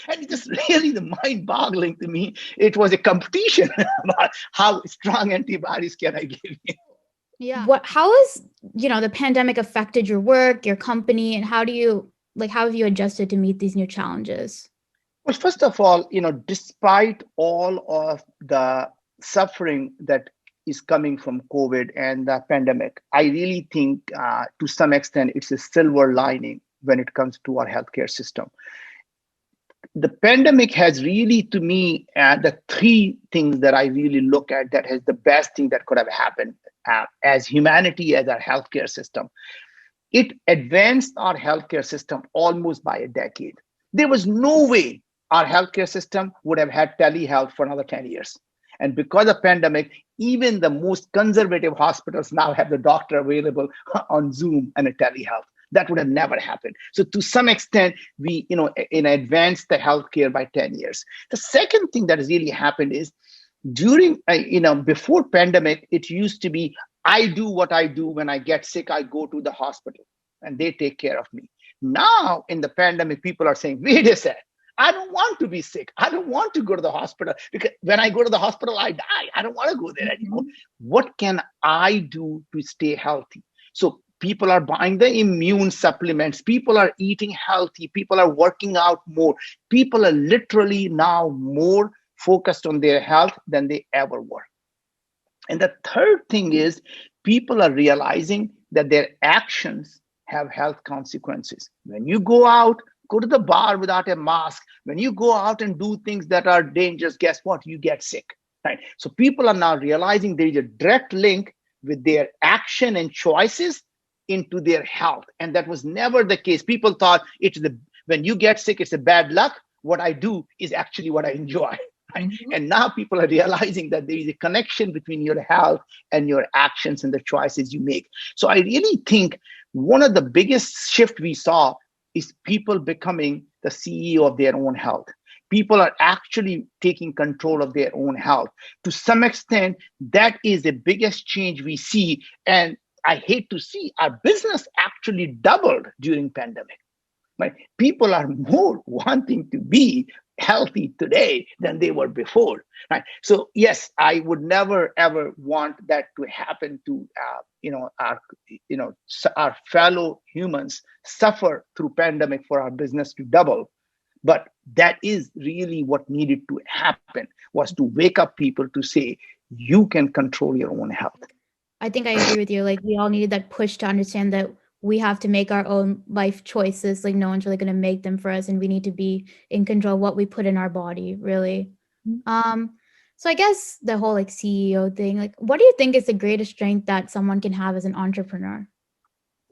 And it's just really the mind-boggling to me. It was a competition about how strong antibiotics can I give you. Yeah. How has, the pandemic affected your work, your company, and how have you adjusted to meet these new challenges? Well, first of all, despite all of the suffering that is coming from COVID and the pandemic, I really think to some extent it's a silver lining when it comes to our healthcare system. The pandemic has really, to me, the three things that I really look at that has the best thing that could have happened as humanity, as our healthcare system. It advanced our healthcare system almost by a decade. There was no way our healthcare system would have had telehealth for another 10 years. And because of pandemic, even the most conservative hospitals now have the doctor available on Zoom and a telehealth. That would have never happened. So to some extent, we, advanced the healthcare by 10 years. The second thing that has really happened is during, before pandemic, it used to be, I do what I do when I get sick, I go to the hospital and they take care of me. Now in the pandemic, people are saying, wait a second, I don't want to be sick. I don't want to go to the hospital because when I go to the hospital, I die. I don't want to go there anymore. What can I do to stay healthy? So people are buying the immune supplements. People are eating healthy. People are working out more. People are literally now more focused on their health than they ever were. And the third thing is people are realizing that their actions have health consequences. When you go out, go to the bar without a mask. When you go out and do things that are dangerous, guess what? You get sick, right? So people are now realizing there is a direct link with their action and choices into their health. And that was never the case. People thought when you get sick, it's a bad luck. What I do is actually what I enjoy. Right? Mm-hmm. And now people are realizing that there is a connection between your health and your actions and the choices you make. So I really think one of the biggest shift we saw is people becoming the CEO of their own health. People are actually taking control of their own health. To some extent, that is the biggest change we see. And I hate to see our business actually doubled during pandemic. Right? People are more wanting to be healthy today than they were before. Right? So yes, I would never ever want that to happen to our fellow humans suffer through pandemic for our business to double. But that is really what needed to happen, was to wake up people to say you can control your own health. I think I agree with you. Like we all needed that push to understand that we have to make our own life choices. Like no one's really going to make them for us, and we need to be in control of what we put in our body, really. So I guess the whole CEO thing, like what do you think is the greatest strength that someone can have as an entrepreneur?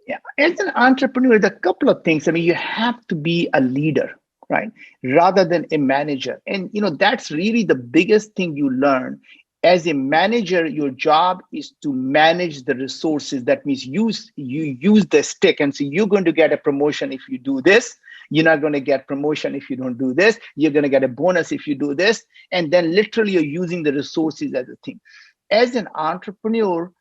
Yeah, as an entrepreneur, there's a couple of things. I mean, you have to be a leader. right? Rather than a manager. And that's really the biggest thing you learn. As a manager, your job is to manage the resources. That means you use the stick and say, you're going to get a promotion if you do this. You're not going to get promotion if you don't do this. You're going to get a bonus if you do this. And then literally you're using the resources as a thing. As an entrepreneur,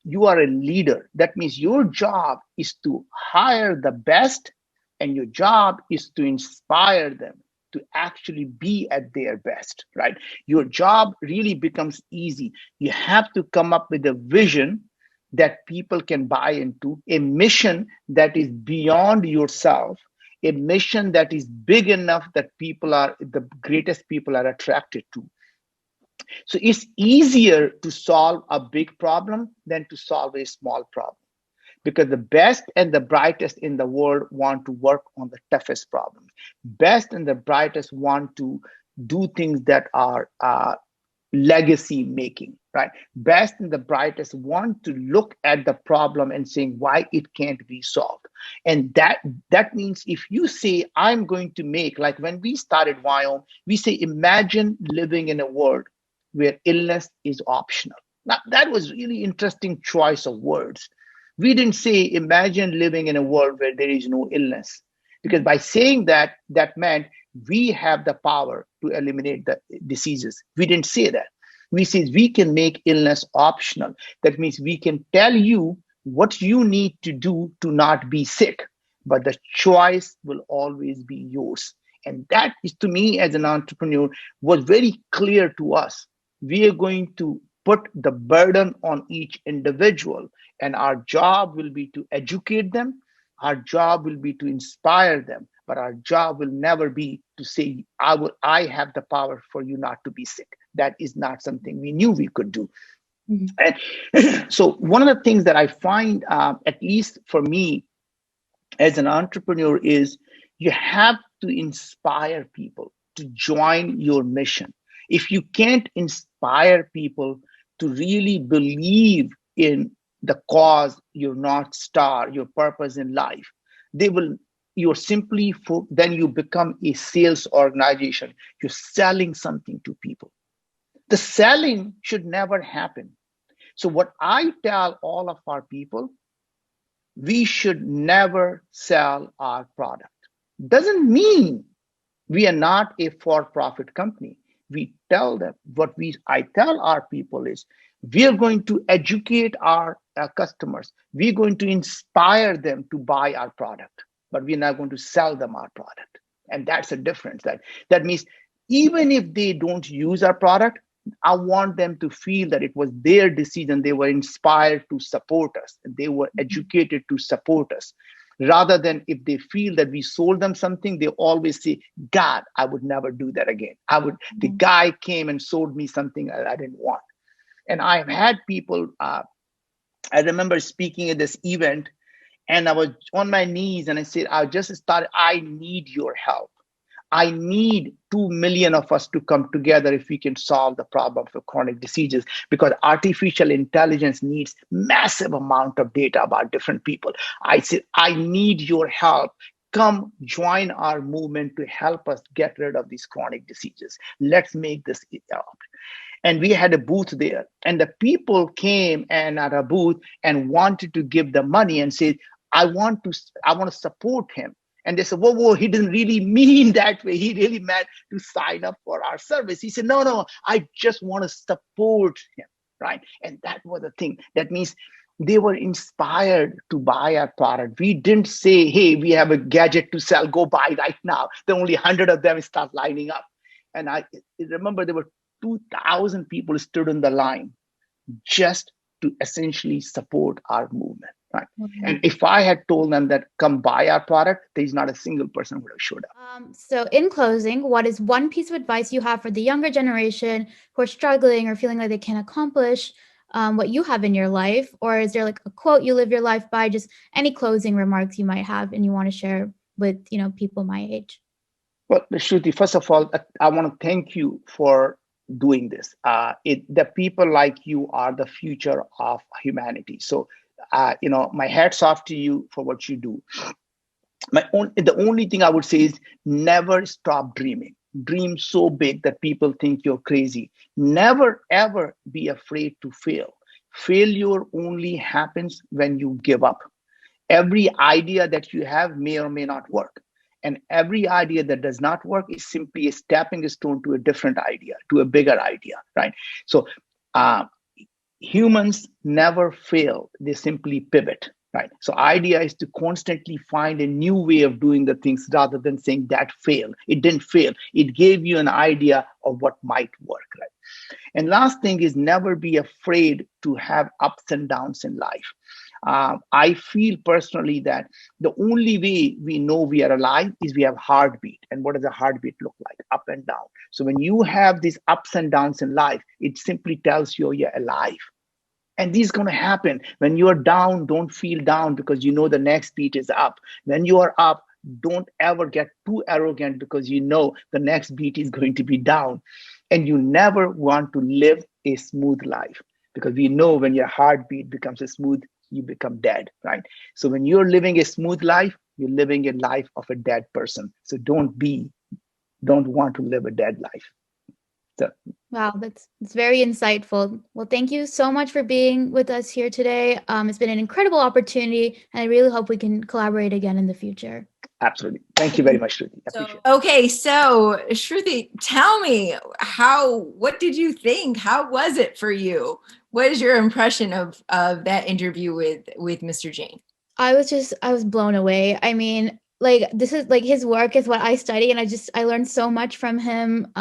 you are a leader. That means your job is to hire the best, and your job is to inspire them to actually be at their best, right? Your job really becomes easy. You have to come up with a vision that people can buy into, a mission that is beyond yourself, a mission that is big enough that the greatest people are attracted to. So it's easier to solve a big problem than to solve a small problem, because the best and the brightest in the world want to work on the toughest problems. Best and the brightest want to do things that are legacy making, right? Best and the brightest want to look at the problem and saying why it can't be solved. And that means if you say, I'm going to make, like when we started Viome, we say, imagine living in a world where illness is optional. Now, that was really interesting choice of words. We didn't say, imagine living in a world where there is no illness. Because by saying that, that meant we have the power to eliminate the diseases. We didn't say that. We said we can make illness optional. That means we can tell you what you need to do to not be sick, but the choice will always be yours. And that is, to me as an entrepreneur, was very clear to us. We are going to put the burden on each individual, and our job will be to educate them. Our job will be to inspire them, but our job will never be to say, I have the power for you not to be sick. That is not something we knew we could do. Mm-hmm. And so one of the things that I find, at least for me as an entrepreneur, is you have to inspire people to join your mission. If you can't inspire people to really believe in the cause, your North Star, your purpose in life, you're simply, then you become a sales organization. You're selling something to people. The selling should never happen. So what I tell all of our people, we should never sell our product. Doesn't mean we are not a for-profit company. We tell them, I tell our people is, we are going to educate our customers. We're going to inspire them to buy our product, but we're not going to sell them our product. And that's a difference. That means even if they don't use our product, I want them to feel that it was their decision. They were inspired to support us. They were educated to support us. Rather than if they feel that we sold them something, they always say, God, I would never do that again. The guy came and sold me something I didn't want. And I've had people, I remember speaking at this event, and I was on my knees and I said, I need your help. I need 2 million of us to come together if we can solve the problem for chronic diseases, because artificial intelligence needs massive amount of data about different people. I said, I need your help. Come join our movement to help us get rid of these chronic diseases. Let's make this up. And we had a booth there, and the people came and at a booth and wanted to give the money and said, I want to support him. And they said, whoa, he didn't really mean that way. He really meant to sign up for our service. He said, no, I just want to support him, right? And that was the thing. That means they were inspired to buy our product. We didn't say, hey, we have a gadget to sell, go buy right now. There only 100 of them start lining up. And I remember there were 2,000 people stood in the line just to essentially support our movement. Right. Mm-hmm. And if I had told them that come buy our product, there's not a single person would have showed up. So in closing, what is one piece of advice you have for the younger generation who are struggling or feeling like they can't accomplish what you have in your life? Or is there like a quote you live your life by? Just any closing remarks you might have and you want to share with, people my age? Well, Shruthi, first of all, I want to thank you for doing this. The people like you are the future of humanity. So my hat's off to you for what you do. The only thing I would say is never stop dreaming. Dream so big that people think you're crazy. Never ever be afraid to fail. Failure only happens when you give up. Every idea that you have may or may not work. And every idea that does not work is simply a stepping stone to a different idea, to a bigger idea, right? So uh, humans never fail, they simply pivot, right? So idea is to constantly find a new way of doing the things rather than saying that failed. It didn't fail. It gave you an idea of what might work, right? And last thing is never be afraid to have ups and downs in life. I feel personally that the only way we know we are alive is we have heartbeat. And what does a heartbeat look like? Up and down. So when you have these ups and downs in life, it simply tells you you're alive. And this is going to happen. When you're down, don't feel down because you know the next beat is up. When you are up, don't ever get too arrogant because you know the next beat is going to be down. And you never want to live a smooth life because we know when your heartbeat becomes a smooth, you become dead, right? So when you're living a smooth life, you're living a life of a dead person. So don't want to live a dead life. So, Wow, it's very insightful. Well, thank you so much for being with us here today. It's been an incredible opportunity, and I really hope we can collaborate again in the future. absolutely. Thank you very much, Shruthi. Okay, so Shruthi, tell me what did you think? How was it for you? What is your impression of that interview with Mr. Jain? I was blown away. I mean, like this is like his work is what I study, and I learned so much from him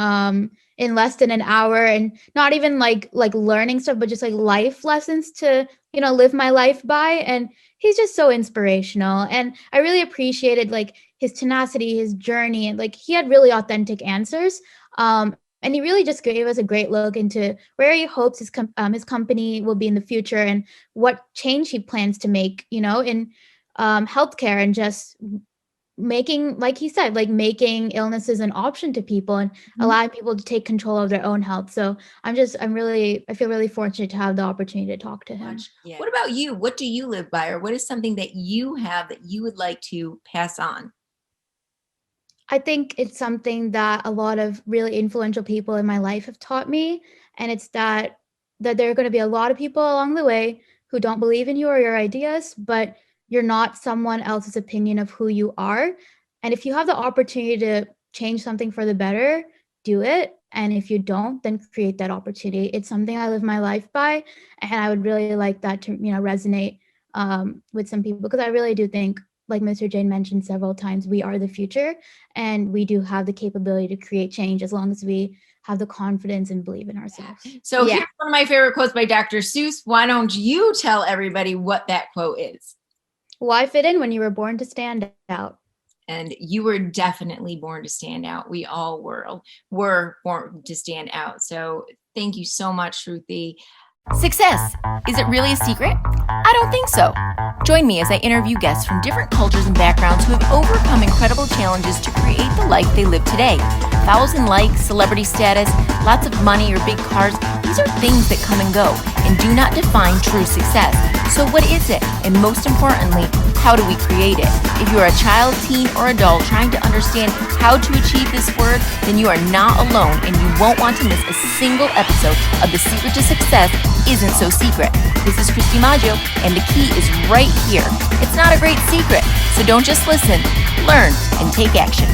in less than an hour, and not even like learning stuff, but just like life lessons to, live my life by. And he's just so inspirational, and I really appreciated like his tenacity, his journey, and like he had really authentic answers. And he really just gave us a great look into where he hopes his company will be in the future and what change he plans to make, in healthcare, and just making, like he said, like making illnesses an option to people and allowing people to take control of their own health. So I feel really fortunate to have the opportunity to talk to him. Yeah. What about you? What do you live by, or what is something that you have that you would like to pass on? I think it's something that a lot of really influential people in my life have taught me. And it's that there are going to be a lot of people along the way who don't believe in you or your ideas, but you're not someone else's opinion of who you are. And if you have the opportunity to change something for the better, do it. And if you don't, then create that opportunity. It's something I live my life by. And I would really like that to, resonate with some people, because I really do think, like Mr. Jain mentioned several times, we are the future, and we do have the capability to create change as long as we have the confidence and believe in ourselves. So here's one of my favorite quotes by Dr. Seuss. Why don't you tell everybody what that quote is? Why fit in when you were born to stand out? And you were definitely born to stand out. We all were born to stand out. So thank you so much, Shruthi. Success. Is it really a secret? I don't think so. Join me as I interview guests from different cultures and backgrounds who have overcome incredible challenges to create the life they live today. 1,000 likes, celebrity status, lots of money, or big cars, these are things that come and go and do not define true success. So what is it? And most importantly, how do we create it? If you are a child, teen, or adult trying to understand how to achieve this word, then you are not alone, and you won't want to miss a single episode of The Secret to Success Isn't So Secret. This is Shruthi Maggio, and the key is right here. It's not a great secret, so don't just listen, learn, and take action.